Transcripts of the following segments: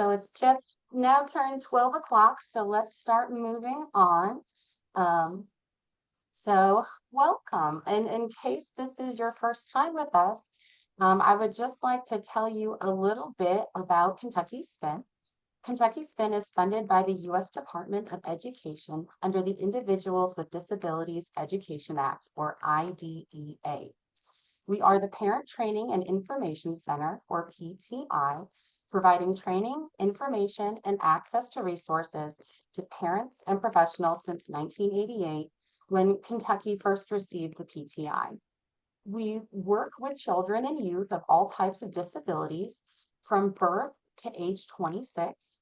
So it's just now turned 12 o'clock, so let's start moving on. So welcome. And in case this is your first time with us, I would just like to tell you a little bit about Kentucky Spin. Kentucky Spin is funded by the U.S. Department of Education under the Individuals with Disabilities Education Act, or IDEA. We are the Parent Training and Information Center, or PTI, providing training, information, and access to resources to parents and professionals since 1988, when Kentucky first received the PTI. We work with children and youth of all types of disabilities from birth to age 26.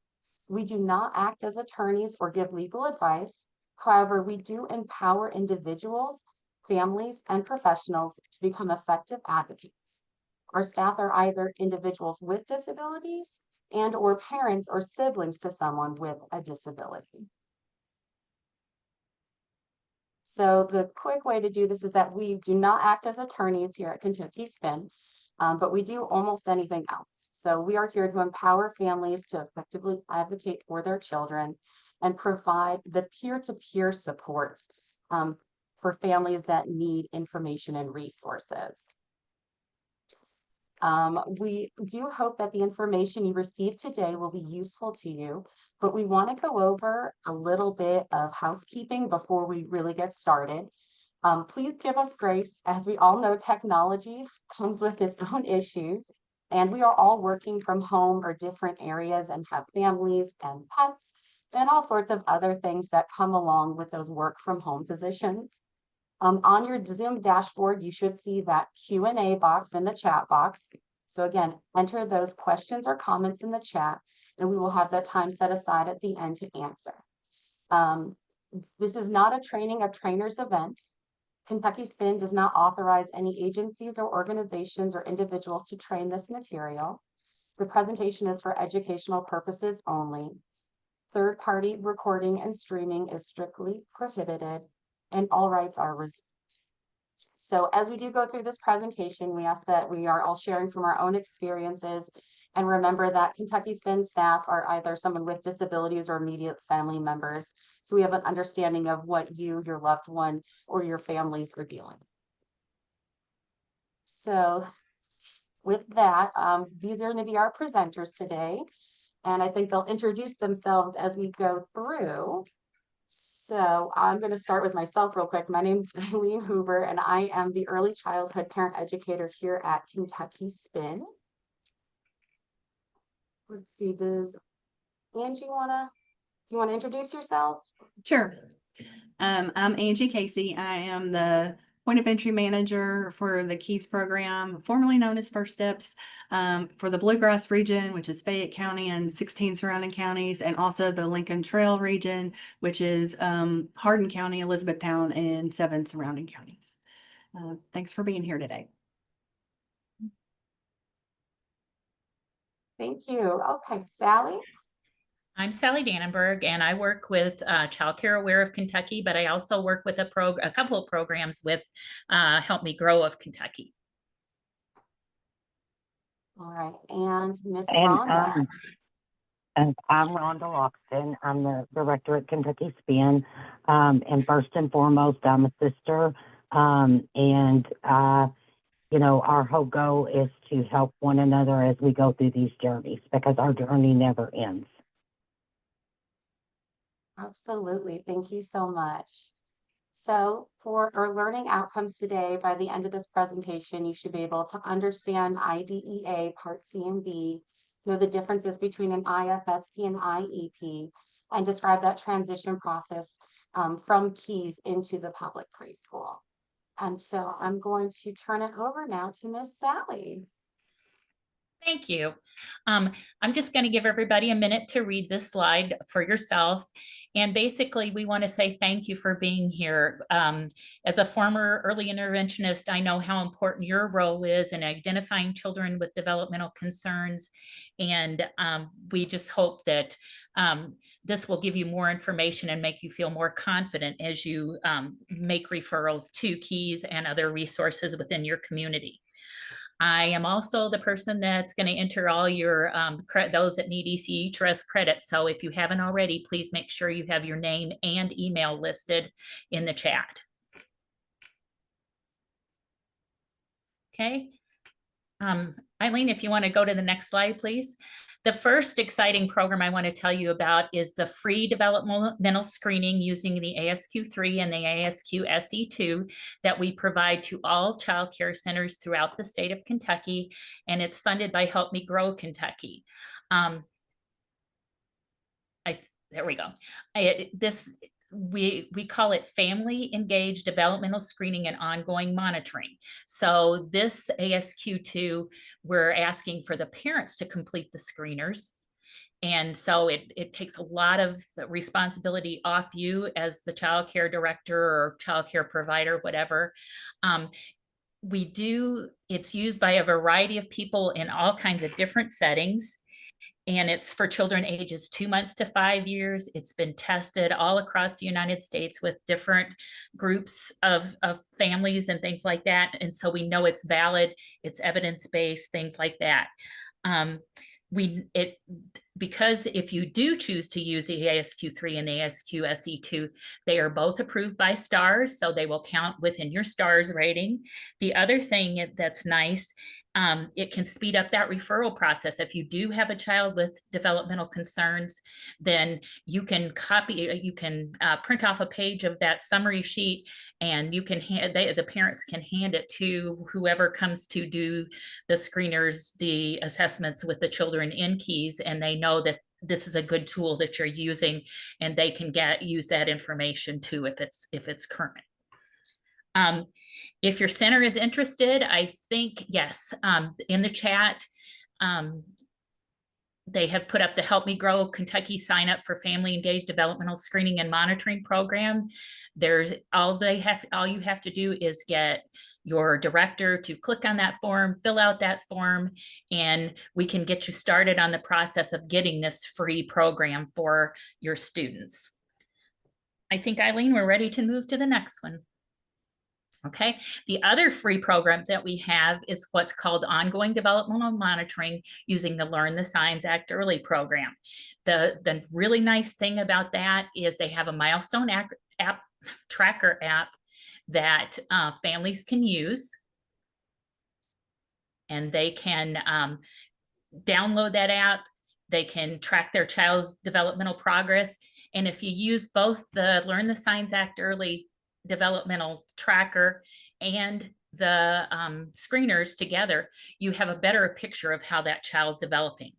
We do not act as attorneys or give legal advice. However, we do empower individuals, families, and professionals to become effective advocates. Our staff are either individuals with disabilities and/or parents or siblings to someone with a disability. So the quick way to do this is that we do not act as attorneys here at Kentucky Spin, but we do almost anything else. So we are here to empower families to effectively advocate for their children and provide the peer-to-peer support for families that need information and resources. We do hope that the information you receive today will be useful to you, but we want to go over a little bit of housekeeping before we really get started. Please give us grace. As we all know, technology comes with its own issues, and we are all working from home or different areas and have families and pets and all sorts of other things that come along with those work from home positions. On your Zoom dashboard, you should see that Q&A box in the chat box. So again, enter those questions or comments in the chat, and we will have that time set aside at the end to answer. This is not a training of trainers event. Kentucky Spin does not authorize any agencies or organizations or individuals to train this material. The presentation is for educational purposes only. Third-party recording and streaming is strictly prohibited, and all rights are reserved. So as we do go through this presentation, we ask that we are all sharing from our own experiences, and remember that Kentucky Spin staff are either someone with disabilities or immediate family members. So we have an understanding of what you, your loved one, or your families are dealing with. So with that, these are going to be our presenters today, and I think they'll introduce themselves as we go through. So I'm going to start with myself real quick. My name is Eileen Hoover, and I am the early childhood parent educator here at Kentucky Spin. Let's see, does Angie do you want to introduce yourself? Sure. I'm Angie Casey. I am the point of entry manager for the KEIS program, formerly known as First Steps, for the Bluegrass region, which is Fayette County and 16 surrounding counties, and also the Lincoln Trail region, which is Hardin County, Elizabethtown, and 7 surrounding counties. Thanks for being here today. Thank you. Okay, Sally. I'm Sally Dannenberg, and I work with Child Care Aware of Kentucky, but I also work with a couple of programs with Help Me Grow of Kentucky. All right, and Miss Rhonda. And I'm Rhonda Logsdon. I'm the director at Kentucky Spin. And first and foremost, I'm a sister. You know, our whole goal is to help one another as we go through these journeys, because our journey never ends. Absolutely. Thank you so much. So for our learning outcomes today, by the end of this presentation, you should be able to understand IDEA Part C and B, know the differences between an IFSP and IEP, and describe that transition process from KEIS into the public preschool. And so I'm going to turn it over now to Miss Sally. Thank you. I'm just going to give everybody a minute to read this slide for yourself. And basically, we want to say thank you for being here. As a former early interventionist, I know how important your role is in identifying children with developmental concerns. And we just hope that this will give you more information and make you feel more confident as you make referrals to KEIS and other resources within your community. I am also the person that's going to enter all your those that need ECE credits. So if you haven't already, please make sure you have your name and email listed in the chat. Okay. Eileen, if you want to go to the next slide, please. The first exciting program I want to tell you about is the free developmental screening using the ASQ3 and the ASQ SE2 that we provide to all child care centers throughout the state of Kentucky, and it's funded by Help Me Grow Kentucky. There we go. We call it family engaged developmental screening and ongoing monitoring. So this ASQ2, we're asking for the parents to complete the screeners. And so it takes a lot of responsibility off you as the child care director or child care provider, whatever. It's used by a variety of people in all kinds of different settings. And it's for children ages 2 months to 5 years. It's been tested all across the United States with different groups of families and things like that. And so we know it's valid, it's evidence-based, things like that. Because if you do choose to use the ASQ3 and the ASQ SE2, they are both approved by STARS, so they will count within your STARS rating. The other thing that's nice, it can speed up that referral process. If you do have a child with developmental concerns, then you can print off a page of that summary sheet, and you can the parents can hand it to whoever comes to do the screeners, the assessments with the children in KEIS, and they know that this is a good tool that you're using, and they can use that information too if it's current. If your center is interested, I think, yes, in the chat, they have put up the Help Me Grow Kentucky sign up for family engaged developmental screening and monitoring program. All you have to do is get your director to click on that form, fill out that form, and we can get you started on the process of getting this free program for your students. I think, Eileen, we're ready to move to the next one. Okay, the other free program that we have is what's called ongoing developmental monitoring using the Learn the Signs Act Early program. The really nice thing about that is they have a milestone tracker app that families can use, and they can download that app. They can track their child's developmental progress. And if you use both the Learn the Signs Act Early developmental tracker and the screeners together, you have a better picture of how that child's developing.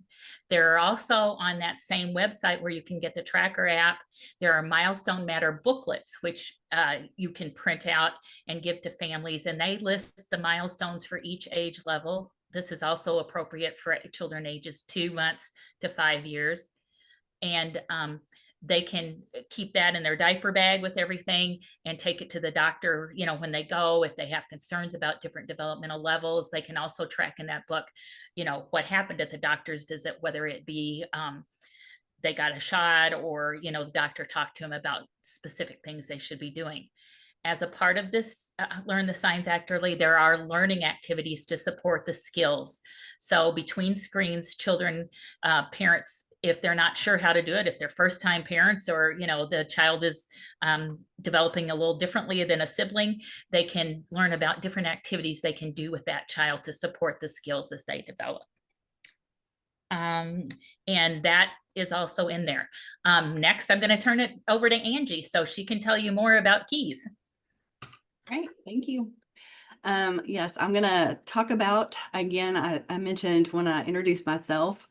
There are also on that same website where you can get the tracker app, there are Milestone Matter booklets, which you can print out and give to families, and they list the milestones for each age level. This is also appropriate for children ages 2 months to 5 years. And they can keep that in their diaper bag with everything and take it to the doctor, when they go, if they have concerns about different developmental levels. They can also track in that book, what happened at the doctor's visit, whether it be they got a shot or, the doctor talked to them about specific things they should be doing. As a part of this Learn the Signs Act Early, there are learning activities to support the skills. So between screens, children, parents, if they're not sure how to do it, if they're first-time parents or, the child is developing a little differently than a sibling, they can learn about different activities they can do with that child to support the skills as they develop. And that is also in there. Next, I'm going to turn it over to Angie so she can tell you more about KEIS. Right, thank you. Yes, I'm going to talk about, again, I mentioned when I introduced myself,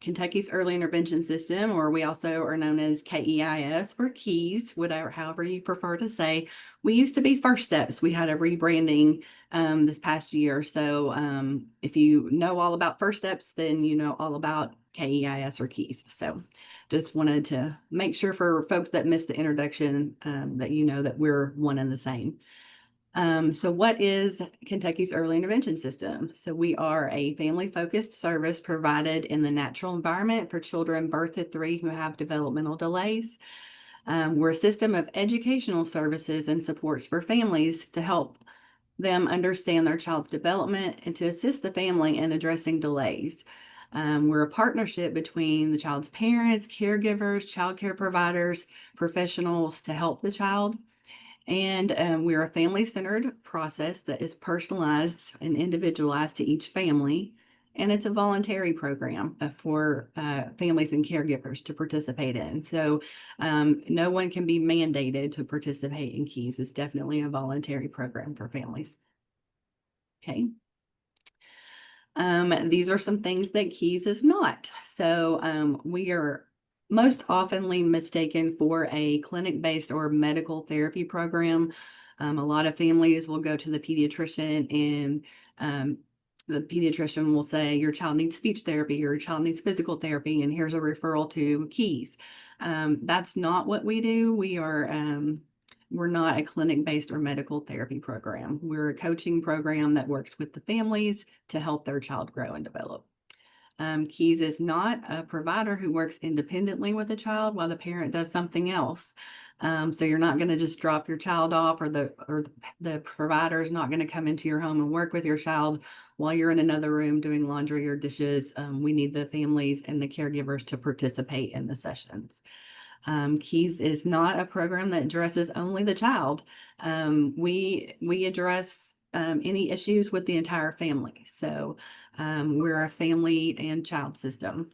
Kentucky's Early Intervention System, or we also are known as KEIS or KEIS, however you prefer to say. We used to be First Steps. We had a rebranding this past year. So if you know all about First Steps, then you know all about KEIS or KEIS. So just wanted to make sure for folks that missed the introduction that you know that we're one and the same. So what is Kentucky's Early Intervention System? So we are a family-focused service provided in the natural environment for children birth to 3 who have developmental delays. We're a system of educational services and supports for families to help them understand their child's development and to assist the family in addressing delays. We're a partnership between the child's parents, caregivers, child care providers, professionals to help the child. And we're a family-centered process that is personalized and individualized to each family. And it's a voluntary program for families and caregivers to participate in. So no one can be mandated to participate in KEIS. It's definitely a voluntary program for families. Okay. These are some things that KEIS is not. So we are most oftenly mistaken for a clinic-based or medical therapy program. A lot of families will go to the pediatrician and the pediatrician will say, your child needs speech therapy, your child needs physical therapy, and here's a referral to KEIS. That's not what we do. We're not a clinic-based or medical therapy program. We're a coaching program that works with the families to help their child grow and develop. KEIS is not a provider who works independently with a child while the parent does something else. So you're not going to just drop your child off, or the provider is not going to come into your home and work with your child while you're in another room doing laundry or dishes. We need the families and the caregivers to participate in the sessions. KEIS is not a program that addresses only the child. We address any issues with the entire family. So we're a family and child system.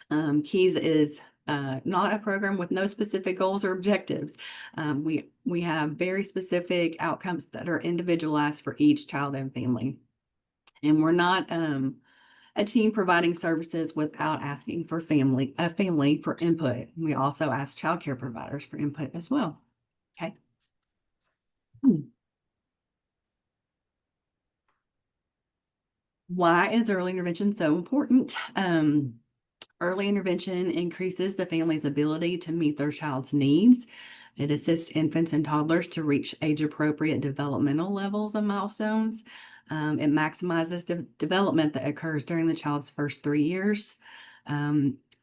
KEIS is not a program with no specific goals or objectives. We have very specific outcomes that are individualized for each child and family. And we're not a team providing services without asking for a family for input. We also ask child care providers for input as well. Okay. Why is early intervention so important? Early intervention increases the family's ability to meet their child's needs. It assists infants and toddlers to reach age-appropriate developmental levels and milestones. It maximizes development that occurs during the child's first 3 years.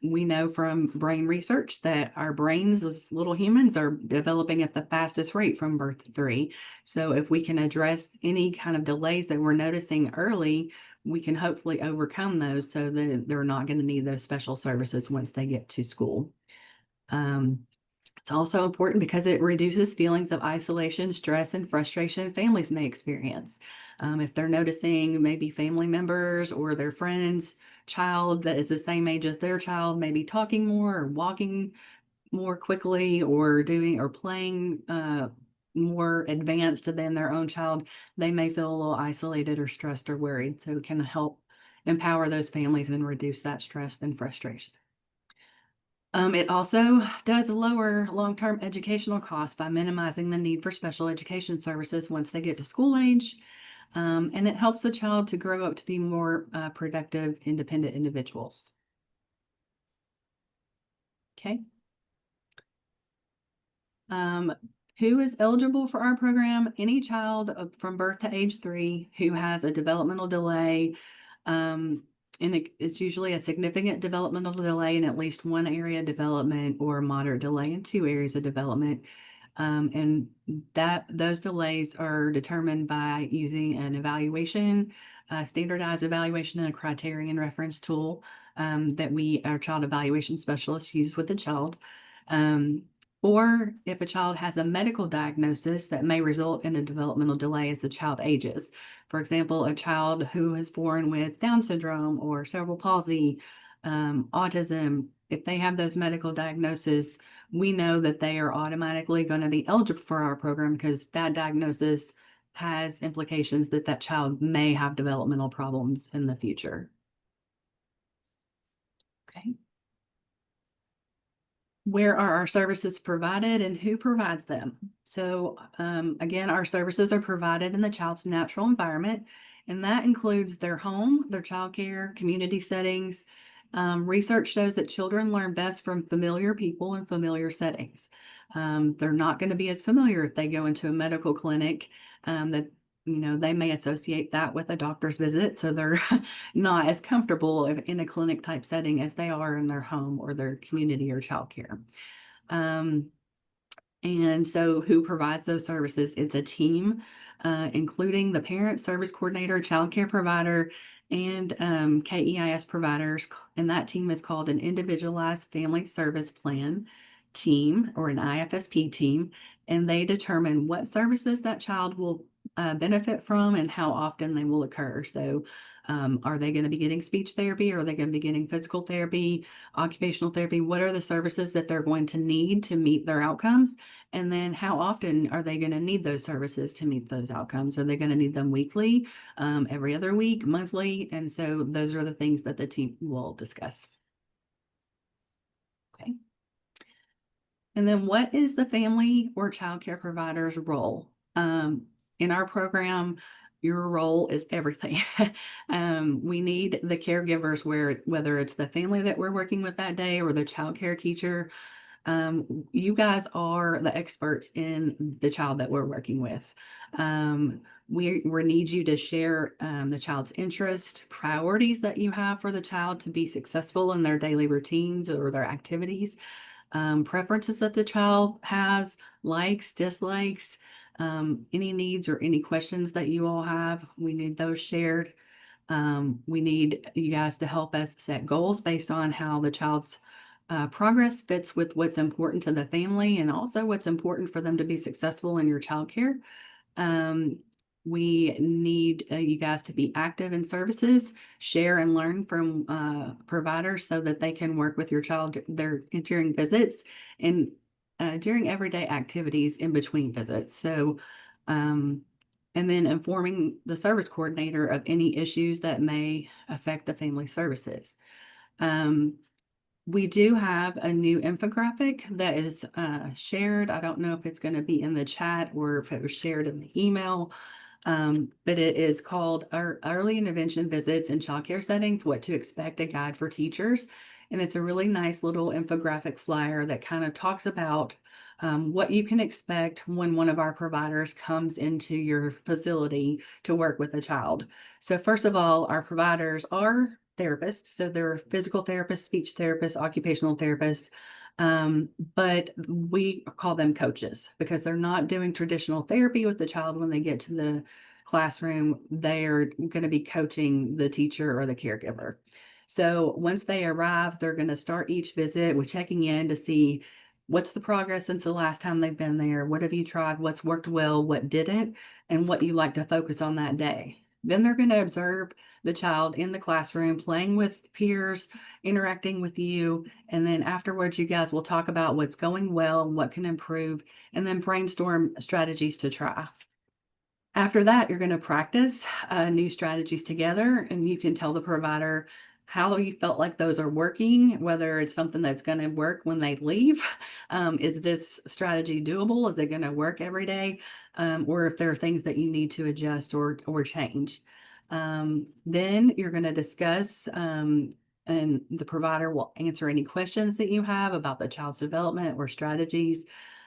We know from brain research that our brains as little humans are developing at the fastest rate from birth to 3. So if we can address any kind of delays that we're noticing early, we can hopefully overcome those so that they're not going to need those special services once they get to school. It's also important because it reduces feelings of isolation, stress, and frustration families may experience. If they're noticing maybe family members or their friends' child that is the same age as their child, maybe talking more or walking more quickly or playing more advanced than their own child, they may feel a little isolated or stressed or worried. So it can help empower those families and reduce that stress and frustration. It also does lower long-term educational costs by minimizing the need for special education services once they get to school age. And it helps the child to grow up to be more productive, independent individuals. Okay. Who is eligible for our program? Any child from birth to age 3 who has a developmental delay, and it's usually a significant developmental delay in at least one area of development or a moderate delay in 2 areas of development. And those delays are determined by using an evaluation, standardized evaluation, and a criterion reference tool that our child evaluation specialists use with the child. Or if a child has a medical diagnosis that may result in a developmental delay as the child ages. For example, a child who is born with Down syndrome or cerebral palsy, autism, if they have those medical diagnoses, we know that they are automatically going to be eligible for our program because that diagnosis has implications that that child may have developmental problems in the future. Okay. Where are our services provided and who provides them? So again, our services are provided in the child's natural environment, and that includes their home, their child care, community settings. Research shows that children learn best from familiar people and familiar settings. They're not going to be as familiar if they go into a medical clinic they may associate that with a doctor's visit, so they're not as comfortable in a clinic type setting as they are in their home or their community or childcare. And so who provides those services? It's a team, including the parent, service coordinator, child care provider, and KEIS providers. And that team is called an Individualized Family Service Plan team, or an IFSP team. And they determine what services that child will benefit from and how often they will occur. So are they going to be getting speech therapy? Are they going to be getting physical therapy, occupational therapy? What are the services that they're going to need to meet their outcomes? And then how often are they going to need those services to meet those outcomes? Are they going to need them weekly, every other week, monthly? And so those are the things that the team will discuss. Okay. And then what is the family or child care provider's role? In our program, your role is everything. We need the caregivers, whether it's the family that we're working with that day or the child care teacher. You guys are the experts in the child that we're working with. We need you to share the child's interest, priorities that you have for the child to be successful in their daily routines or their activities, preferences that the child has, likes, dislikes, any needs or any questions that you all have. We need those shared. We need you guys to help us set goals based on how the child's progress fits with what's important to the family and also what's important for them to be successful in your childcare. We need you guys to be active in services, share and learn from providers so that they can work with your child during visits and during everyday activities in between visits. So, and then informing the service coordinator of any issues that may affect the family services. We do have a new infographic that is shared. I don't know if it's going to be in the chat or if it was shared in the email, but it is called Early Intervention Visits in Child Care Settings, What to Expect, a Guide for Teachers. And it's a really nice little infographic flyer that kind of talks about what you can expect when one of our providers comes into your facility to work with a child. So first of all, our providers are therapists. So they're physical therapists, speech therapists, occupational therapists, but we call them coaches because they're not doing traditional therapy with the child when they get to the classroom. They're going to be coaching the teacher or the caregiver. So once they arrive, they're going to start each visit with checking in to see what's the progress since the last time they've been there, what have you tried, what's worked well, what didn't, and what you like to focus on that day. Then they're going to observe the child in the classroom, playing with peers, interacting with you. And then afterwards, you guys will talk about what's going well, what can improve, and then brainstorm strategies to try. After that, you're going to practice new strategies together, and you can tell the provider how you felt like those are working, whether it's something that's going to work when they leave. Is this strategy doable? Is it going to work every day? Or if there are things that you need to adjust or change. Then you're going to discuss and the provider will answer any questions that you have about the child's development or strategies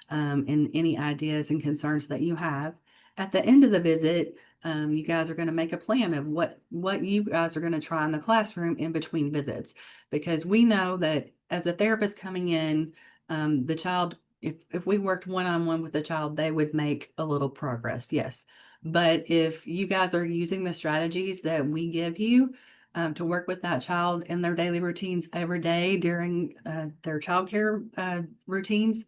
and any ideas and concerns that you have. At the end of the visit, you guys are going to make a plan of what you guys are going to try in the classroom in between visits, because we know that as a therapist coming in, the child, if we worked one-on-one with the child, they would make a little progress, yes. But if you guys are using the strategies that we give you to work with that child in their daily routines every day during their childcare routines,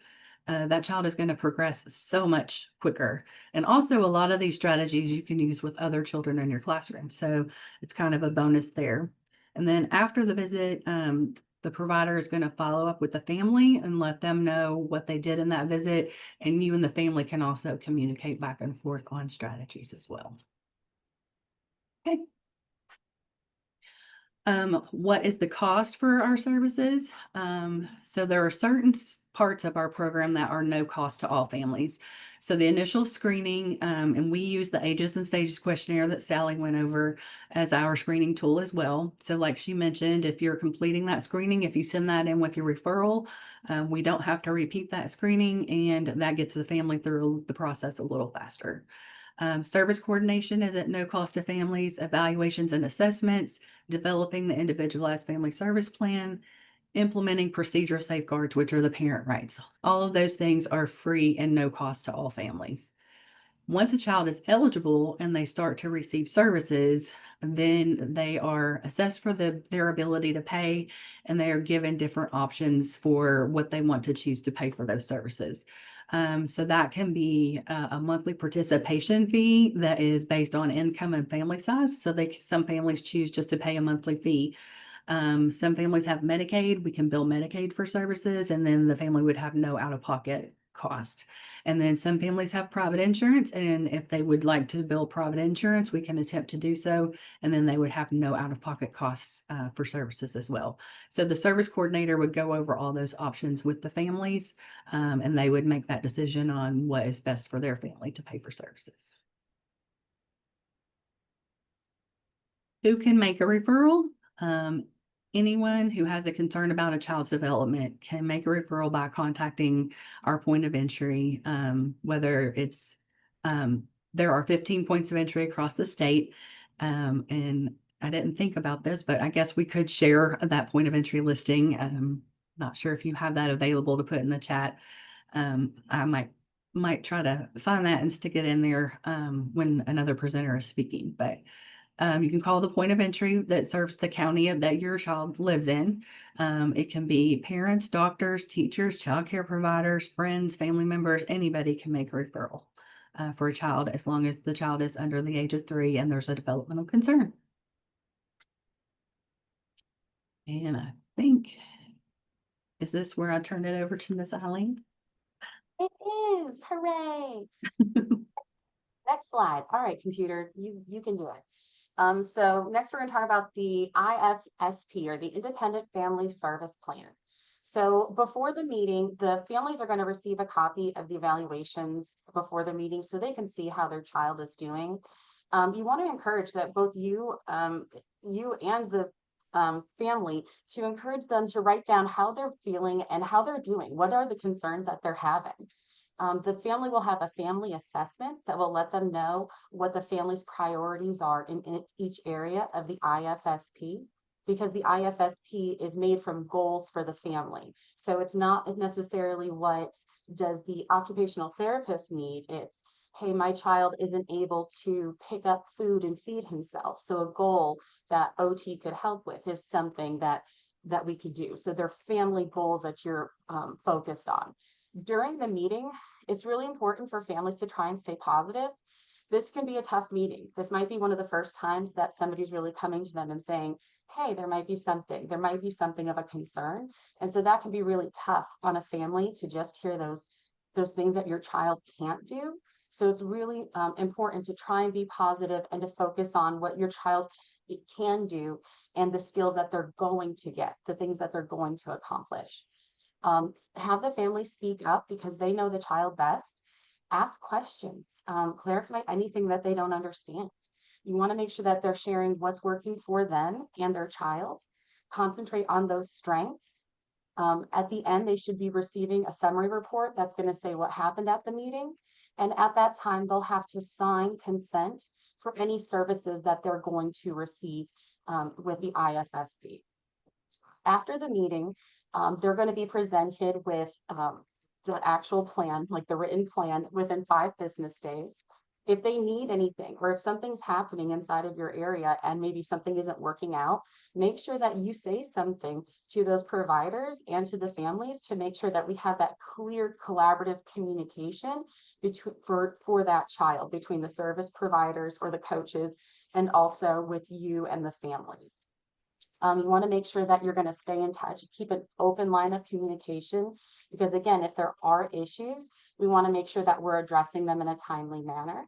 that child is going to progress so much quicker. And also a lot of these strategies you can use with other children in your classroom. So it's kind of a bonus there. And then after the visit, the provider is going to follow up with the family and let them know what they did in that visit. And you and the family can also communicate back and forth on strategies as well. Okay. What is the cost for our services? So there are certain parts of our program that are no cost to all families. So the initial screening, and we use the ages and stages questionnaire that Sally went over as our screening tool as well. So like she mentioned, if you're completing that screening, if you send that in with your referral, we don't have to repeat that screening, and that gets the family through the process a little faster. Service coordination is at no cost to families, evaluations and assessments, developing the individualized family service plan, implementing procedural safeguards, which are the parent rights. All of those things are free and no cost to all families. Once a child is eligible and they start to receive services, then they are assessed for their ability to pay, and they are given different options for what they want to choose to pay for those services. So that can be a monthly participation fee that is based on income and family size. So some families choose just to pay a monthly fee. Some families have Medicaid. We can bill Medicaid for services, and then the family would have no out-of-pocket cost. And then some families have private insurance, and if they would like to bill private insurance, we can attempt to do so, and then they would have no out-of-pocket costs for services as well. So the service coordinator would go over all those options with the families, and they would make that decision on what is best for their family to pay for services. Who can make a referral? Anyone who has a concern about a child's development can make a referral by contacting our point of entry, whether it's, there are 15 points of entry across the state. And I didn't think about this, but I guess we could share that point of entry listing. Not sure if you have that available to put in the chat. I might try to find that and stick it in there when another presenter is speaking, but you can call the point of entry that serves the county that your child lives in. It can be parents, doctors, teachers, childcare providers, friends, family members. Anybody can make a referral for a child as long as the child is under the age of 3 and there's a developmental concern. And I think, is this where I turn it over to Miss Eileen? It is, hooray. Next slide. All right, computer, you can do it. So next we're going to talk about the IFSP, or the Independent Family Service Plan. So before the meeting, the families are going to receive a copy of the evaluations before the meeting so they can see how their child is doing. You want to encourage that both you and the family, to encourage them to write down how they're feeling and how they're doing. What are the concerns that they're having? The family will have a family assessment that will let them know what the family's priorities are in each area of the IFSP, because the IFSP is made from goals for the family. So it's not necessarily what does the occupational therapist need. It's, hey, my child isn't able to pick up food and feed himself. So a goal that OT could help with is something that we could do. So they're family goals that you're focused on. During the meeting, it's really important for families to try and stay positive. This can be a tough meeting. This might be one of the first times that somebody's really coming to them and saying, hey, there might be something of a concern. And so that can be really tough on a family to just hear those things that your child can't do. So it's really important to try and be positive and to focus on what your child can do and the skill that they're going to get, the things that they're going to accomplish. Have the family speak up because they know the child best. Ask questions, clarify anything that they don't understand. You want to make sure that they're sharing what's working for them and their child. Concentrate on those strengths. At the end, they should be receiving a summary report that's going to say what happened at the meeting. And at that time, they'll have to sign consent for any services that they're going to receive with the IFSP. After the meeting, they're going to be presented with the actual plan, like the written plan, within 5 business days. If they need anything, or if something's happening inside of your area and maybe something isn't working out, make sure that you say something to those providers and to the families to make sure that we have that clear collaborative communication for that child, between the service providers or the coaches, and also with you and the families. You want to make sure that you're going to stay in touch, keep an open line of communication, because again, if there are issues, we want to make sure that we're addressing them in a timely manner.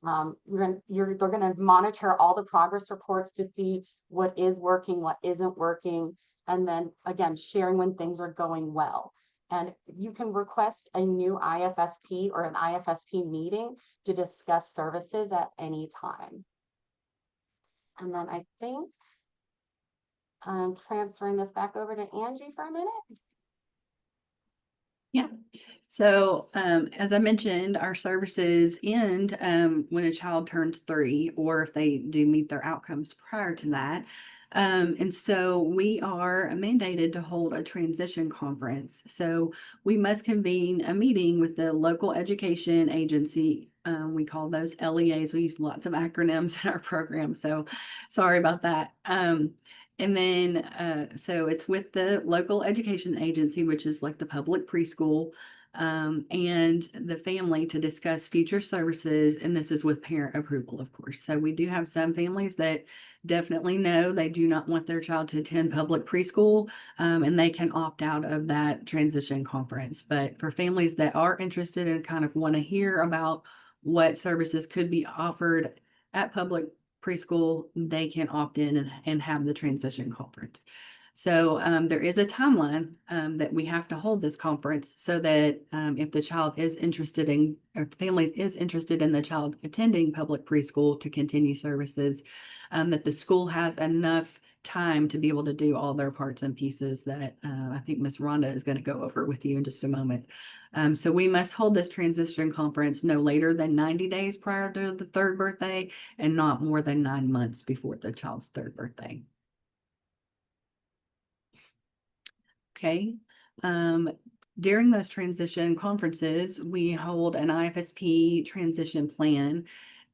They're going to monitor all the progress reports to see what is working, what isn't working, and then again, sharing when things are going well. And you can request a new IFSP or an IFSP meeting to discuss services at any time. And then I think I'm transferring this back over to Angie for a minute. Yeah. So as I mentioned, our services end when a child turns 3, or if they do meet their outcomes prior to that. And so we are mandated to hold a transition conference. So we must convene a meeting with the local education agency. We call those LEAs. We use lots of acronyms in our program, so sorry about that. And then, so it's with the local education agency, which is like the public preschool, and the family to discuss future services. And this is with parent approval, of course. So we do have some families that definitely know they do not want their child to attend public preschool, and they can opt out of that transition conference. But for families that are interested and kind of want to hear about what services could be offered at public preschool, they can opt in and have the transition conference. So there is a timeline that we have to hold this conference so that if the child is interested in, or the family is interested in the child attending public preschool to continue services, that the school has enough time to be able to do all their parts and pieces that I think Miss Rhonda is going to go over with you in just a moment. So we must hold this transition conference no later than 90 days prior to the third birthday and not more than 9 months before the child's third birthday. Okay. During those transition conferences, we hold an IFSP transition plan,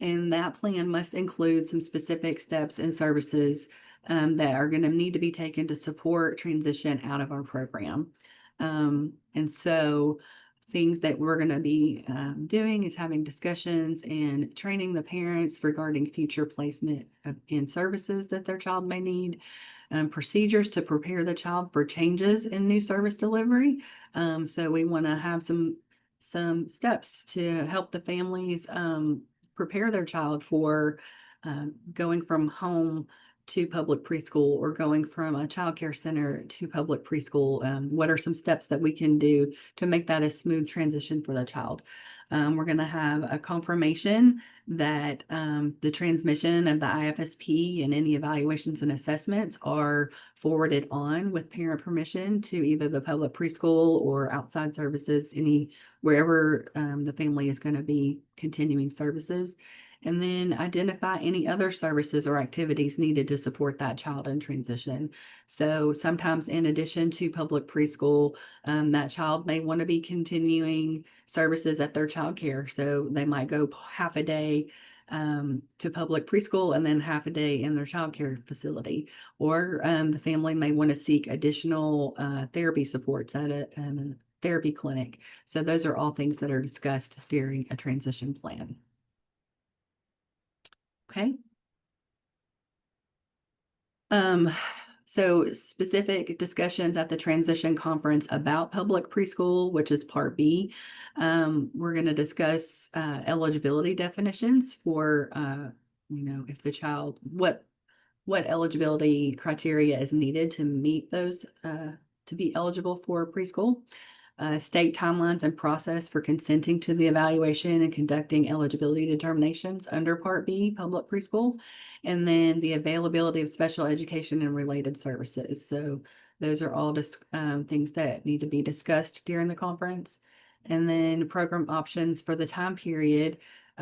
and that plan must include some specific steps and services that are going to need to be taken to support transition out of our program. And so things that we're going to be doing is having discussions and training the parents regarding future placement in services that their child may need, procedures to prepare the child for changes in new service delivery. So we want to have some steps to help the families prepare their child for going from home to public preschool or going from a child care center to public preschool. What are some steps that we can do to make that a smooth transition for the child? We're going to have a confirmation that the transmission of the IFSP and any evaluations and assessments are forwarded on with parent permission to either the public preschool or outside services, wherever the family is going to be continuing services. And then identify any other services or activities needed to support that child in transition. So sometimes in addition to public preschool, that child may want to be continuing services at their child care. So they might go half a day to public preschool and then half a day in their child care facility. Or the family may want to seek additional therapy supports at a therapy clinic. So those are all things that are discussed during a transition plan. Okay. So specific discussions at the transition conference about public preschool, which is part B. We're going to discuss eligibility definitions for, if the child, what eligibility criteria is needed to meet those, to be eligible for preschool. State timelines and process for consenting to the evaluation and conducting eligibility determinations under Part B, public preschool, and then the availability of special education and related services. So those are all just things that need to be discussed during the conference. And then program options for the time period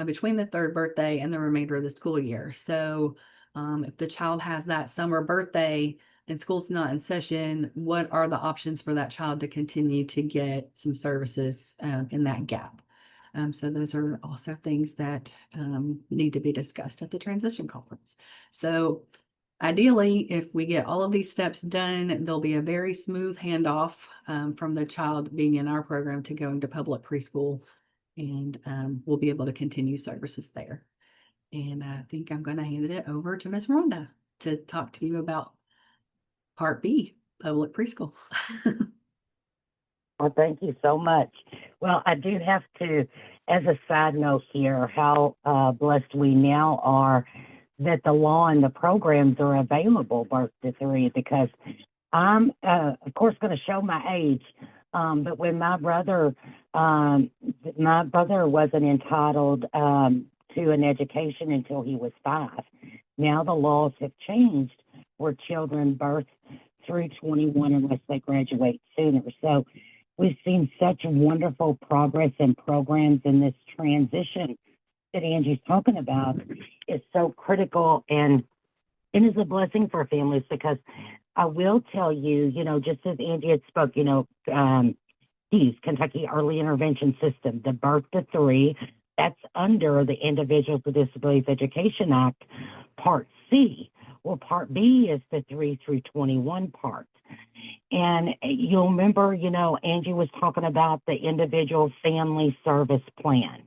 between the third birthday and the remainder of the school year. So if the child has that summer birthday and school's not in session, what are the options for that child to continue to get some services in that gap? So those are also things that need to be discussed at the transition conference. So ideally, if we get all of these steps done, there'll be a very smooth handoff from the child being in our program to going to public preschool, and we'll be able to continue services there. And I think I'm going to hand it over to Ms. Rhonda to talk to you about Part B, public preschool. Well, thank you so much. Well, I do have to, as a side note here, how blessed we now are that the law and the programs are available birth to 3, because I'm, of course, going to show my age. But when my brother wasn't entitled to an education until he was 5. Now the laws have changed where children birth through 21 unless they graduate sooner. So we've seen such wonderful progress and programs in this transition that Angie's talking about is so critical and and is a blessing for families because I will tell you, just as Angie had spoke, KEIS, Kentucky Early Intervention System, the birth to 3, that's under the Individuals with Disabilities Education Act, Part C. Well, Part B is the 3 through 21 part. And you'll remember, Angie was talking about the Individual Family Service Plan.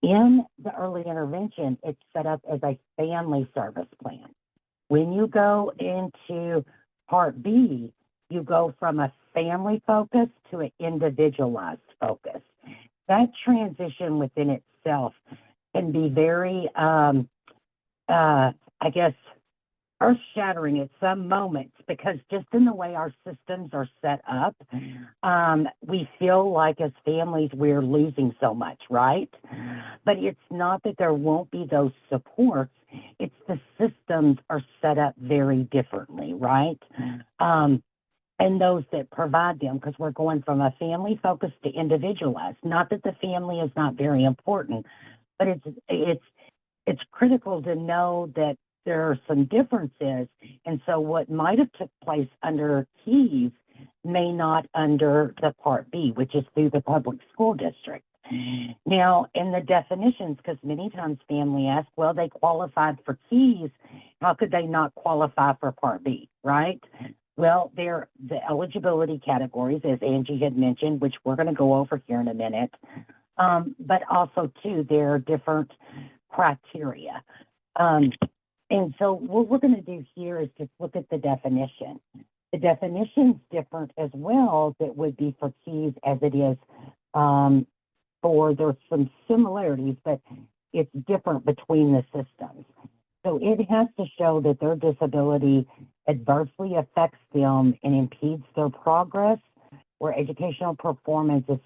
In the early intervention, it's set up as a family service plan. When you go into Part B, you go from a family focus to an individualized focus. That transition within itself can be very, earth-shattering at some moments, because just in the way our systems are set up, we feel like as families we're losing so much, right? But it's not that there won't be those supports, it's the systems are set up very differently, right? And those that provide them, because we're going from a family focus to individualized. Not that the family is not very important, but it's critical to know that there are some differences, and so what might have took place under KEIS may not under the Part B, which is through the public school district. Now, in the definitions, because many times family ask, well, they qualified for KEIS, how could they not qualify for Part B, right? Well, they're the eligibility categories, as Angie had mentioned, which we're going to go over here in a minute, but also, too, there are different criteria. And so what we're going to do here is just look at the definition. The definition's different as well that would be for KEIS as it is there's some similarities, but it's different between the systems. So it has to show that their disability adversely affects them and impedes their progress, where educational performance is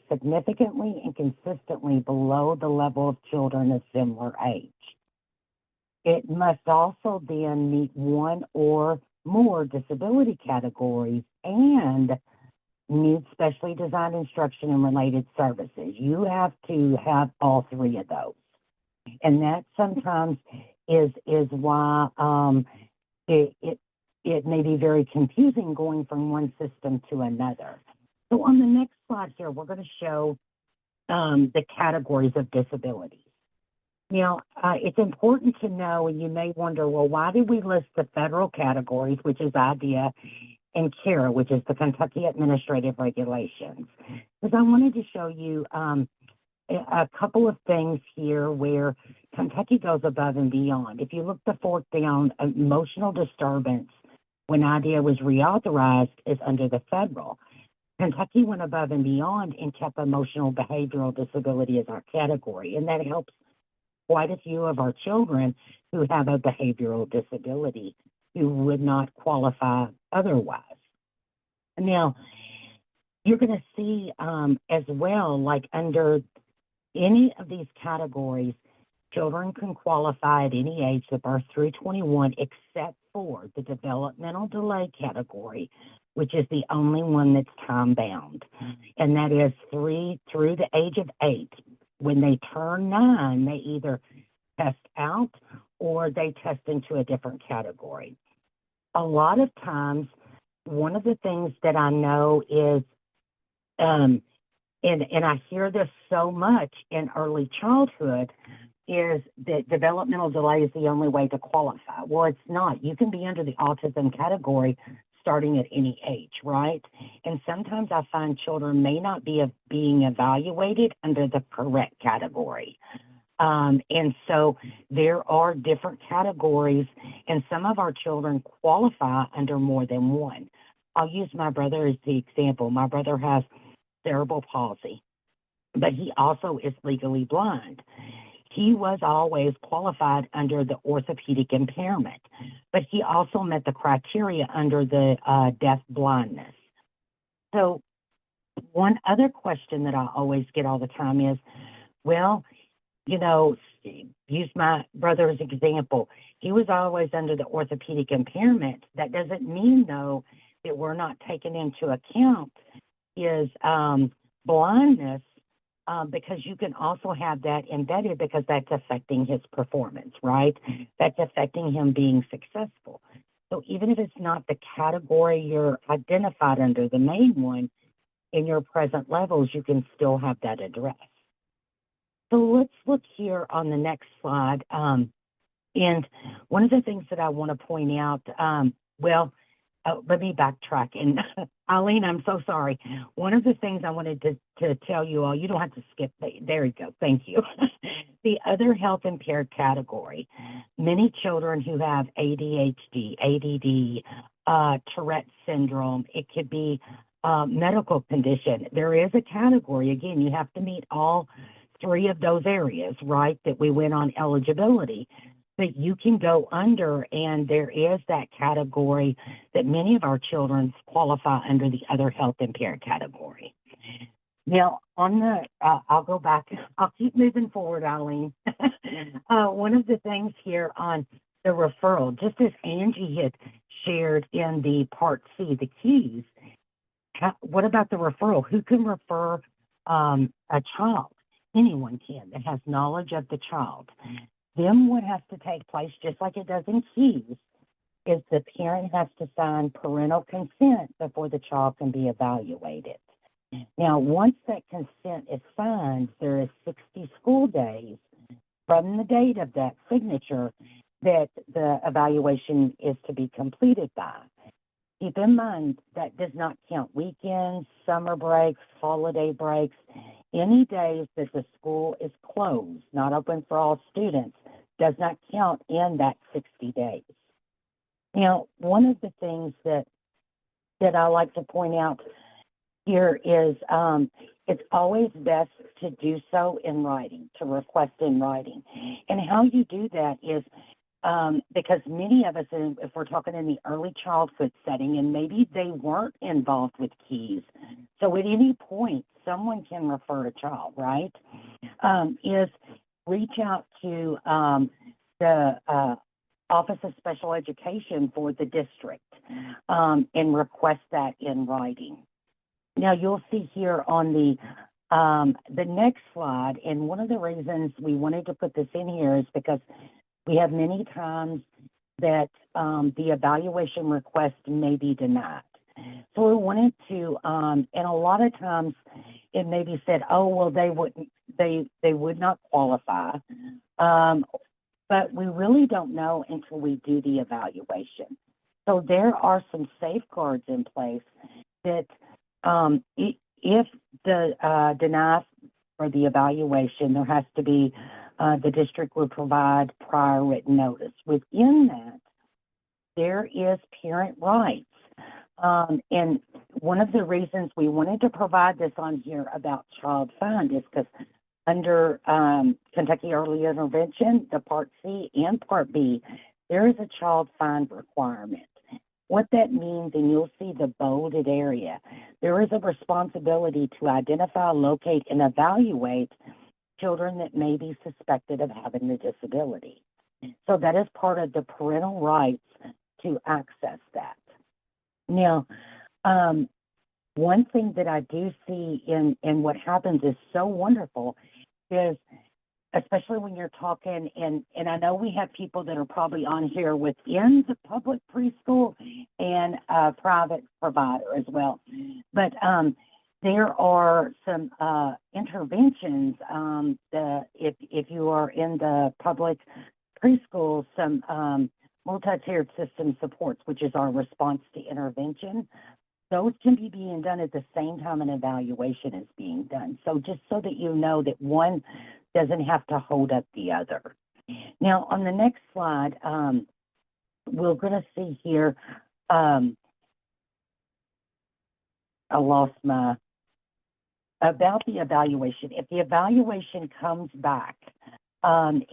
significantly and consistently below the level of children of similar age. It must also then meet one or more disability categories and need specially designed instruction and related services. You have to have all 3 of those. And that sometimes is why it may be very confusing going from one system to another. So on the next slide here, we're going to show the categories of disabilities. Now, it's important to know, and you may wonder, well, why did we list the federal categories, which is IDEA, and CARA, which is the Kentucky Administrative Regulations? Because I wanted to show you a couple of things here where Kentucky goes above and beyond. If you look the 4th down, emotional disturbance, when IDEA was reauthorized, is under the federal. Kentucky went above and beyond and kept emotional behavioral disability as our category, and that helps quite a few of our children who have a behavioral disability who would not qualify otherwise. Now, you're going to see as well, like under any of these categories, children can qualify at any age, the birth through 21, except for the developmental delay category, which is the only one that's time-bound, and that is 3 through the age of 8. When they turn 9, they either test out or they test into a different category. A lot of times, one of the things that I know is, and I hear this so much in early childhood, is that developmental delay is the only way to qualify. Well, it's not. You can be under the autism category starting at any age, right? And sometimes I find children may not be being evaluated under the correct category. And so there are different categories, and some of our children qualify under more than one. I'll use my brother as the example. My brother has cerebral palsy, but he also is legally blind. He was always qualified under the orthopedic impairment, but he also met the criteria under the deaf blindness. So one other question that I always get all the time is, well, use my brother as an example. He was always under the orthopedic impairment. That doesn't mean, though, that we're not taking into account his blindness because you can also have that embedded because that's affecting his performance, right? That's affecting him being successful. So even if it's not the category you're identified under, the main one, in your present levels, you can still have that addressed. So let's look here on the next slide. And one of the things that I want to point out, let me backtrack. And Eileen, I'm so sorry. One of the things I wanted to tell you all, you don't have to skip. There you go. Thank you. The other health impaired category, many children who have ADHD, ADD, Tourette syndrome, it could be medical condition. There is a category. Again, you have to meet all three of those areas, right, that we went on eligibility. But you can go under, and there is that category that many of our children qualify under the other health impaired category. Now, on the, I'll go back. I'll keep moving forward, Eileen. One of the things here on the referral, just as Angie had shared in the Part C, the KEIS, what about the referral? Who can refer a child? Anyone can that has knowledge of the child. Then what has to take place, just like it does in KEIS, is the parent has to sign parental consent before the child can be evaluated. Now, once that consent is signed, there is 60 school days from the date of that signature that the evaluation is to be completed by. Keep in mind that does not count weekends, summer breaks, holiday breaks, any days that the school is closed, not open for all students, does not count in that 60 days. Now, one of the things that I like to point out here is it's always best to do so in writing, to request in writing. And how you do that is because many of us, if we're talking in the early childhood setting, and maybe they weren't involved with KEIS, so at any point, someone can refer a child, right? Is reach out to the Office of Special Education for the district and request that in writing. Now, you'll see here on the next slide, and one of the reasons we wanted to put this in here is because we have many times that the evaluation request may be denied. So we wanted to, and a lot of times it may be said, oh, well, they would not qualify. But we really don't know until we do the evaluation. So there are some safeguards in place that if the deny for the evaluation, there has to be, the district would provide prior written notice. Within that, there is parent rights. And one of the reasons we wanted to provide this on here about child find is because under Kentucky Early Intervention, the Part C and Part B, there is a child find requirement. What that means, and you'll see the bolded area, there is a responsibility to identify, locate, and evaluate children that may be suspected of having the disability. So that is part of the parental rights to access that. Now, one thing that I do see in what happens is so wonderful is, especially when you're talking, and I know we have people that are probably on here within the public preschool and private provider as well. But there are some interventions, if you are in the public preschool, some multi-tiered system supports, which is our response to intervention. Those can be being done at the same time an evaluation is being done. So just so that you know that one doesn't have to hold up the other. Now, on the next slide, we're going to see here, I lost my, about the evaluation. If the evaluation comes back and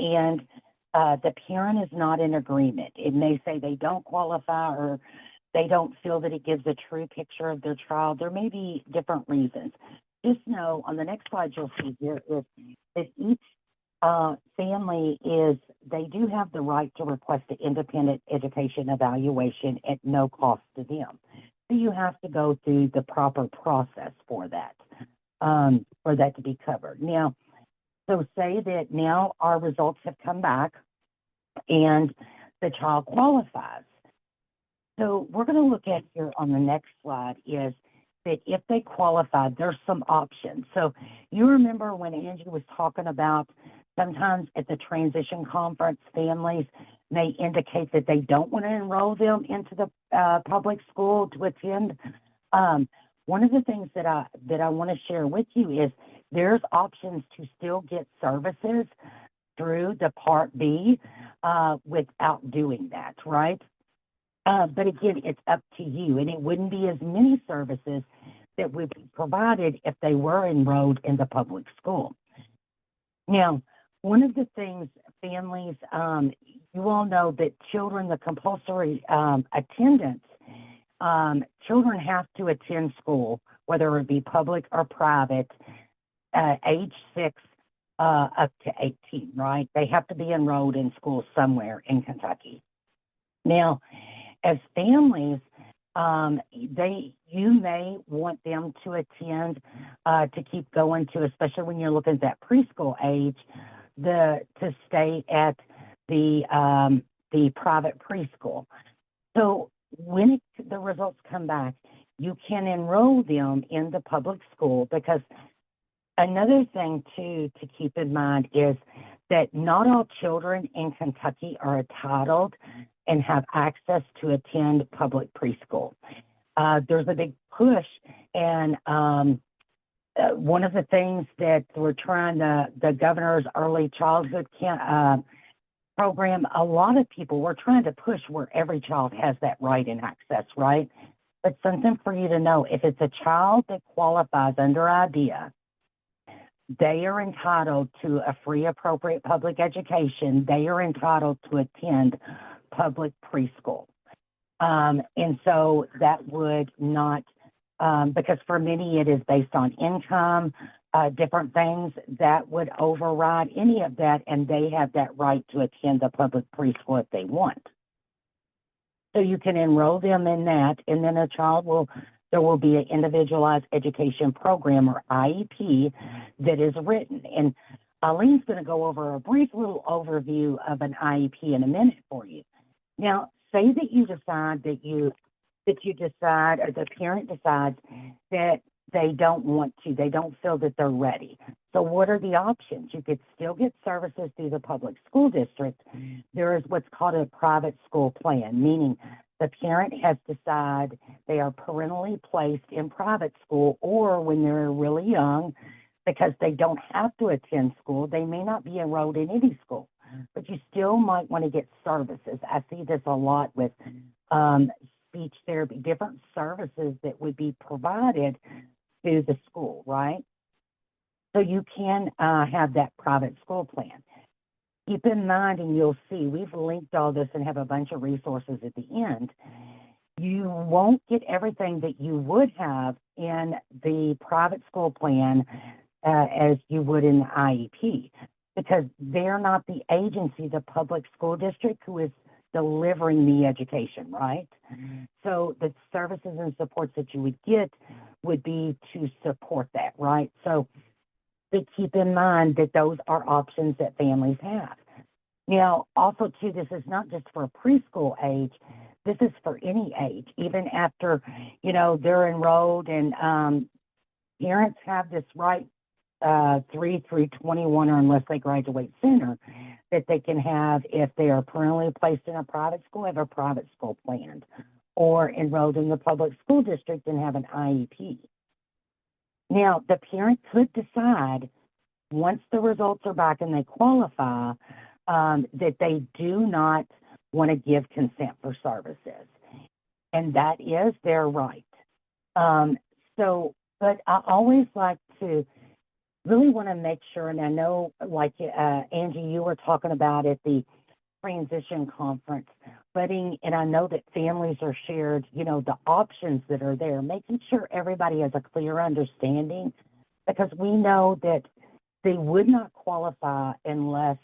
the parent is not in agreement, it may say they don't qualify or they don't feel that it gives a true picture of their child. There may be different reasons. Just know on the next slide you'll see here is that each family they do have the right to request an independent education evaluation at no cost to them. So you have to go through the proper process for that. for that to be covered. Now, so say that now our results have come back and the child qualifies. So we're going to look at here on the next slide is that if they qualify, there's some options. So you remember when Angie was talking about sometimes at the transition conference, families may indicate that they don't want to enroll them into the public school to attend. One of the things that I want to share with you is there's options to still get services through the Part B without doing that, right? But again, it's up to you, and it wouldn't be as many services that would be provided if they were enrolled in the public school. Now, one of the things families, you all know that children, the compulsory attendance, children have to attend school, whether it be public or private, age 6 up to 18, right? They have to be enrolled in school somewhere in Kentucky. Now, as families, you may want them to attend, to keep going to, especially when you're looking at that preschool age, to stay at the private preschool. So when the results come back, you can enroll them in the public school, because another thing to keep in mind is that not all children in Kentucky are entitled and have access to attend public preschool. There's a big push, and one of the things that we're trying the governor's early childhood program, a lot of people, we're trying to push where every child has that right and access, right? But something for you to know, if it's a child that qualifies under IDEA, they are entitled to a free, appropriate public education. They are entitled to attend public preschool. And so that would not, because for many it is based on income, different things that would override any of that, and they have that right to attend the public preschool if they want. So you can enroll them in that, and then there will be an individualized education program, or IEP, that is written. And Eileen's going to go over a brief little overview of an IEP in a minute for you. Now, say that you decide or the parent decides that they don't want to, they don't feel that they're ready. So what are the options? You could still get services through the public school district. There is what's called a private school plan, meaning the parent has decided they are parentally placed in private school, or when they're really young, because they don't have to attend school, they may not be enrolled in any school, but you still might want to get services. I see this a lot with speech therapy, different services that would be provided through the school, right? So you can have that private school plan. Keep in mind, and you'll see, we've linked all this and have a bunch of resources at the end. You won't get everything that you would have in the private school plan as you would in the IEP, because they're not the agency, the public school district, who is delivering the education, right? So the services and supports that you would get would be to support that, right? So to keep in mind that those are options that families have. Now, also too, this is not just for preschool age, this is for any age, even after, they're enrolled, and parents have this right 3 through 21, or unless they graduate sooner, that they can have, if they are permanently placed in a private school, have a private school planned, or enrolled in the public school district and have an IEP. Now, the parent could decide, once the results are back and they qualify, that they do not want to give consent for services. And that is their right. But I always like to really want to make sure, and I know, like Angie, you were talking about at the transition conference, and I know that families are shared, the options that are there, making sure everybody has a clear understanding, because we know that they would not qualify unless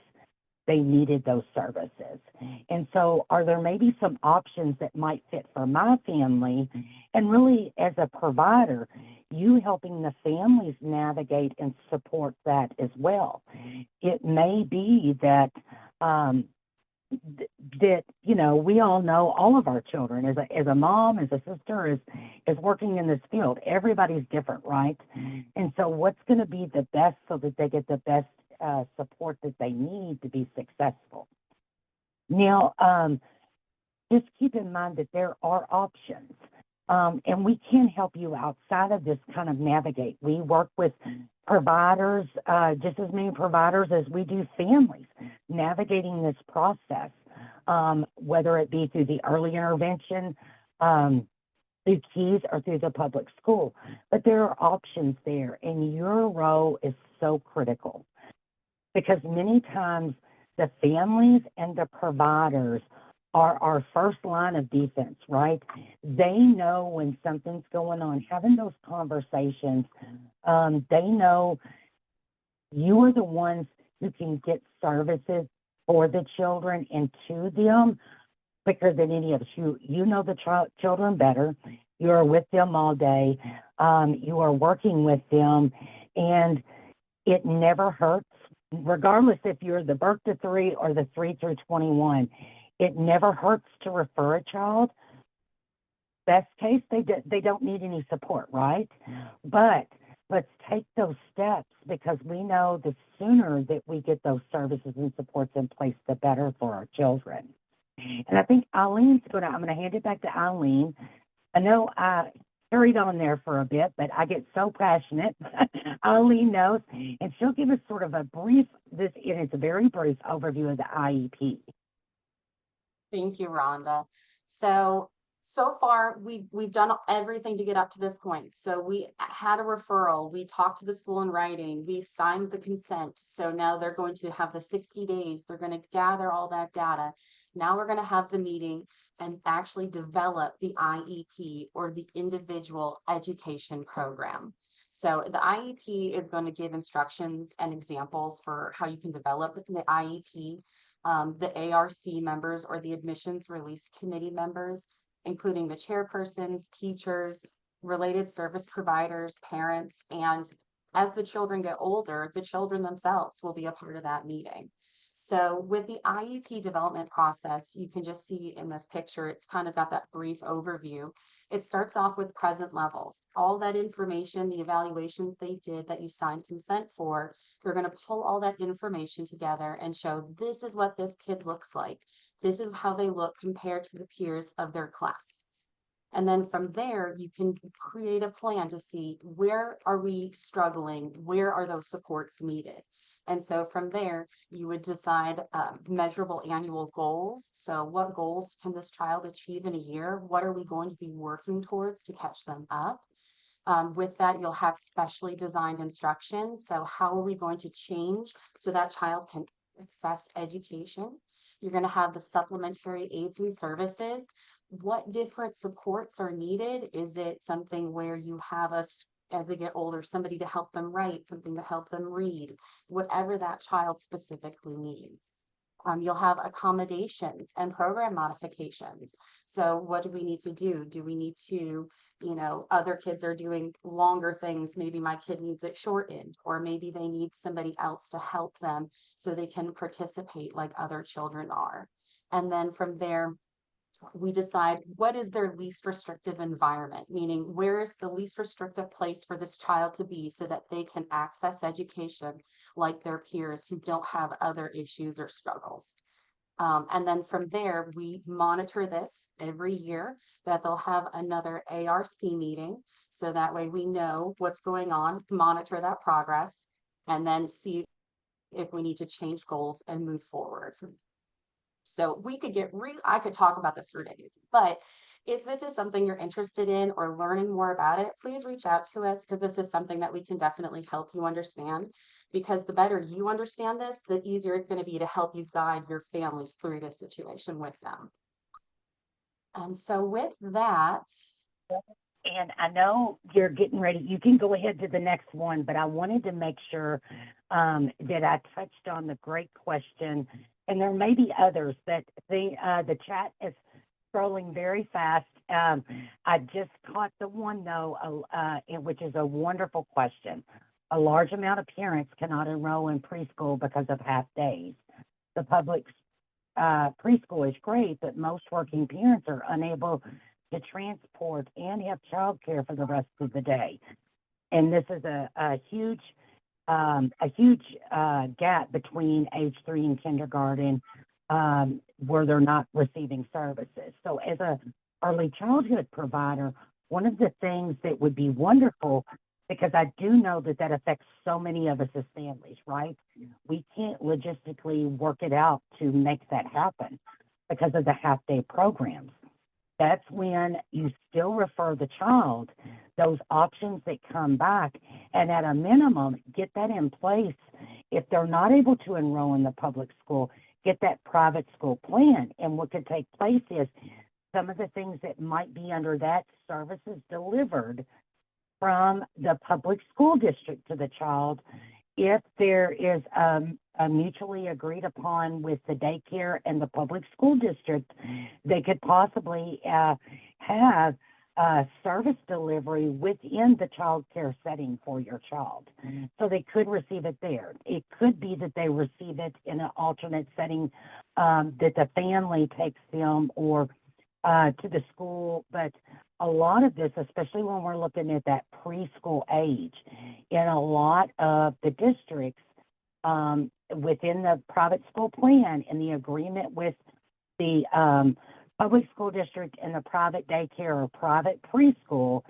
they needed those services. And so are there maybe some options that might fit for my family? And really, as a provider, you helping the families navigate and support that as well. It may be that that, you know, we all know all of our children as a mom, as a sister, is working in this field. Everybody's different, right? And so what's going to be the best so that they get the best support that they need to be successful? Now, just keep in mind that there are options. And we can help you outside of this kind of navigate. We work with providers, just as many providers as we do families, navigating this process, whether it be through the early intervention, through KEIS, or through the public school. But there are options there, and your role is so critical because many times the families and the providers are our first line of defense, right? They know when something's going on, having those conversations. They know you are the ones who can get services for the children and to them quicker than any of us. You know the children better. You are with them all day. You are working with them, and it never hurts, regardless if you're the birth to 3 or the 3 through 21. It never hurts to refer a child. Best case, they don't need any support, right? But let's take those steps because we know the sooner that we get those services and supports in place, the better for our children. And I think I'm going to hand it back to Eileen. I know I carried on there for a bit, but I get so passionate. Eileen knows, and she'll give us sort of a brief, and it's a very brief overview of the IEP. Thank you, Rhonda. So far, we've done everything to get up to this point. So we had a referral, we talked to the school in writing, we signed the consent. So now they're going to have the 60 days. They're going to gather all that data. Now we're going to have the meeting and actually develop the IEP, or the individual education program. So the IEP is going to give instructions and examples for how you can develop the IEP. The ARC members, or the admissions release committee members, including the chairpersons, teachers, related service providers, parents, and as the children get older, the children themselves will be a part of that meeting. So with the IEP development process, you can just see in this picture, it's kind of got that brief overview. It starts off with present levels. All that information, the evaluations they did that you signed consent for, they're going to pull all that information together and show this is what this kid looks like. This is how they look compared to the peers of their classes. And then from there, you can create a plan to see where are we struggling, where are those supports needed. And so from there, you would decide measurable annual goals. So what goals can this child achieve in a year? What are we going to be working towards to catch them up? With that, you'll have specially designed instructions. So how are we going to change so that child can access education? You're going to have the supplementary aids and services. What different supports are needed? Is it something where you have as they get older, somebody to help them write, something to help them read, whatever that child specifically needs. You'll have accommodations and program modifications. So what do we need to do? Do we need to, other kids are doing longer things. Maybe my kid needs it shortened, or maybe they need somebody else to help them so they can participate like other children are. And then from there, we decide what is their least restrictive environment, meaning where is the least restrictive place for this child to be so that they can access education like their peers who don't have other issues or struggles. And then from there, we monitor this every year, that they'll have another ARC meeting. So that way we know what's going on, monitor that progress, and then see if we need to change goals and move forward. So we could I could talk about this for days, but if this is something you're interested in or learning more about it, please reach out to us, because this is something that we can definitely help you understand, because the better you understand this, the easier it's going to be to help you guide your families through this situation with them. And so with that. And I know you're getting ready. You can go ahead to the next one, but I wanted to make sure that I touched on the great question and there may be others that the chat is scrolling very fast. I just caught the one though, which is a wonderful question. A large amount of parents cannot enroll in preschool because of half days. The public preschool is great, but most working parents are unable to transport and have childcare for the rest of the day. And this is a huge gap between age 3 and kindergarten, where they're not receiving services. So as a early childhood provider, one of the things that would be wonderful, because I do know that that affects so many of us as families, right? We can't logistically work it out to make that happen because of the half-day programs. That's when you still refer the child those options that come back, and at a minimum, get that in place. If they're not able to enroll in the public school, get that private school plan. And what could take place is some of the things that might be under that services delivered from the public school district to the child. If there is a mutually agreed upon with the daycare and the public school district, they could possibly have service delivery within the child care setting for your child. So they could receive it there. It could be that they receive it in an alternate setting, that the family takes them or to the school. But a lot of this, especially when we're looking at that preschool age, in a lot of the districts within the private school plan and the agreement with the public school district and the private daycare or private preschool,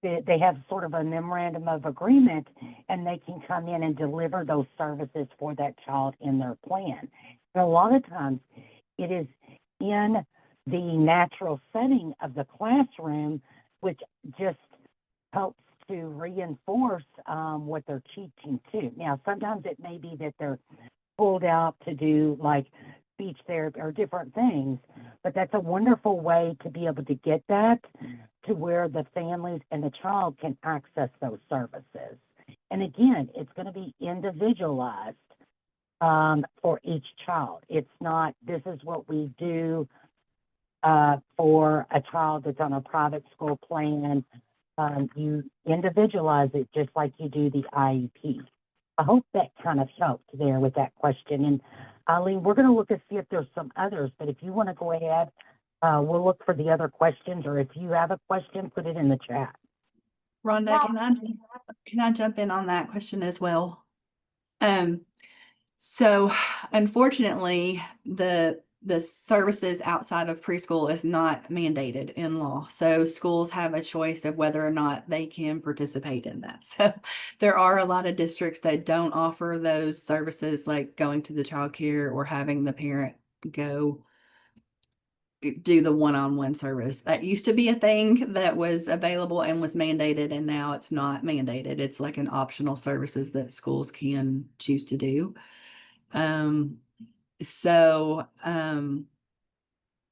they have sort of a memorandum of agreement, and they can come in and deliver those services for that child in their plan. And a lot of times it is in the natural setting of the classroom, which just helps to reinforce what they're teaching too. Now, sometimes it may be that they're pulled out to do like speech therapy or different things, but that's a wonderful way to be able to get that to where the families and the child can access those services. And again, it's going to be individualized for each child. It's not, this is what we do for a child that's on a private school plan. You individualize it just like you do the IEP. I hope that kind of helped there with that question. And Eileen, we're going to look and see if there's some others, but if you want to go ahead, we'll look for the other questions, or if you have a question, put it in the chat. Rhonda, Yeah. can I jump in on that question as well? So unfortunately, the services outside of preschool is not mandated in law. So schools have a choice of whether or not they can participate in that. So there are a lot of districts that don't offer those services, like going to the child care or having the parent go do the one-on-one service. That used to be a thing that was available and was mandated, and now it's not mandated. It's like an optional services that schools can choose to do.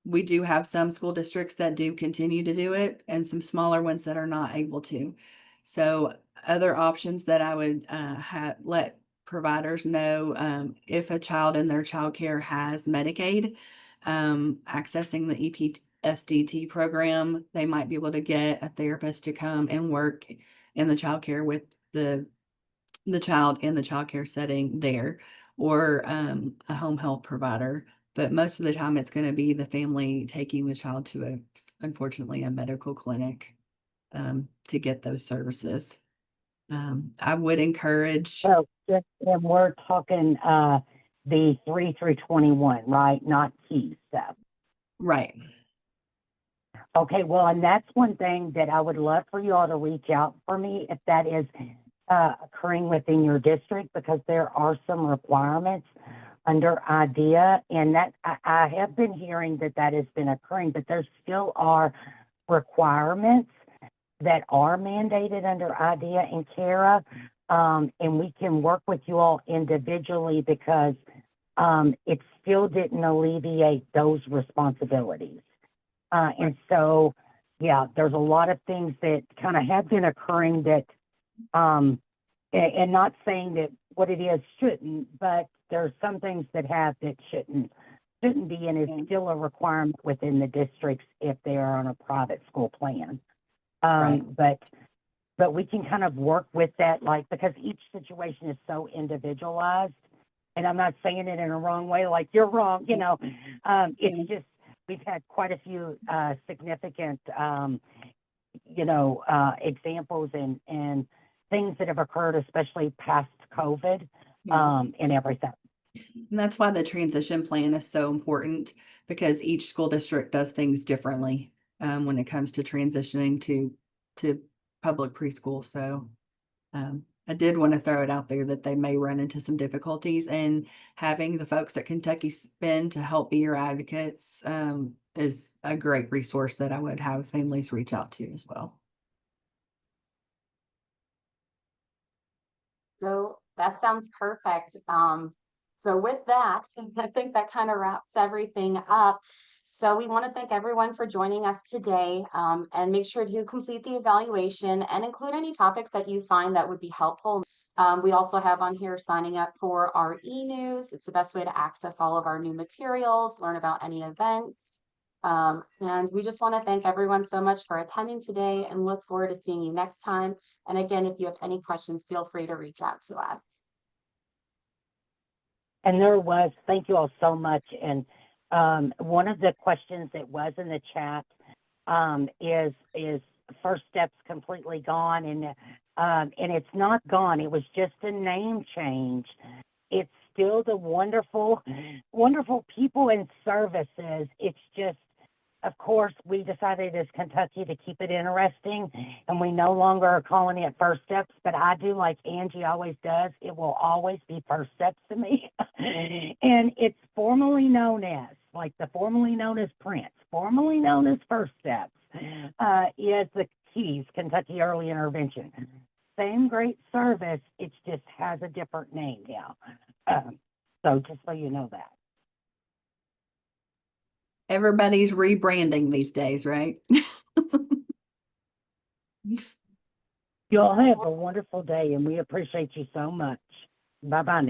We do have some school districts that do continue to do it, and some smaller ones that are not able to. So other options that I would let providers know, if a child in their child care has Medicaid, accessing the EPSDT program, they might be able to get a therapist to come and work in the child care with the child in the child care setting there, or a home health provider. But most of the time it's going to be the family taking the child to unfortunately, a medical clinic to get those services. I would encourage. So, and we're talking the 3 through 21, right? Not KEIS stuff. Right. Okay, well, and that's one thing that I would love for you all to reach out for me if that is occurring within your district, because there are some requirements under IDEA, and that I have been hearing that has been occurring, but there still are requirements that are mandated under IDEA and CARA, and we can work with you all individually, because it still didn't alleviate those responsibilities. And so, yeah, there's a lot of things that kind of have been occurring that, and not saying that what it is shouldn't, but there's some things that shouldn't be, and it's still a requirement within the districts if they are on a private school plan. Right. But we can kind of work with that, like, because each situation is so individualized, and I'm not saying it in a wrong way, like you're wrong, it's just, we've had quite a few significant, examples and things that have occurred, especially past COVID, and everything. And that's why the transition plan is so important, because each school district does things differently when it comes to transitioning to public preschool. So I did want to throw it out there that they may run into some difficulties, and having the folks at Kentucky Spend to help be your advocates is a great resource that I would have families reach out to as well. So that sounds perfect. So with that, I think that kind of wraps everything up. So we want to thank everyone for joining us today, and make sure to complete the evaluation and include any topics that you find that would be helpful. We also have on here signing up for our e-news. It's the best way to access all of our new materials, learn about any events. And we just want to thank everyone so much for attending today and look forward to seeing you next time. And again, if you have any questions, feel free to reach out to us. And thank you all so much. And one of the questions that was in the chat is First Steps completely gone? And it's not gone. It was just a name change. It's still the wonderful, wonderful people and services. It's just, of course, we decided as Kentucky to keep it interesting, and we no longer are calling it First Steps, but I do like Angie always does. It will always be First Steps to me. And it's formerly known as, like the formerly known as Prince, formerly known as First Steps, is the KEIS, Kentucky Early Intervention. Same great service, it just has a different name now. So just so you know that. Everybody's rebranding these days, right? You all have a wonderful day, and we appreciate you so much. Bye-bye now.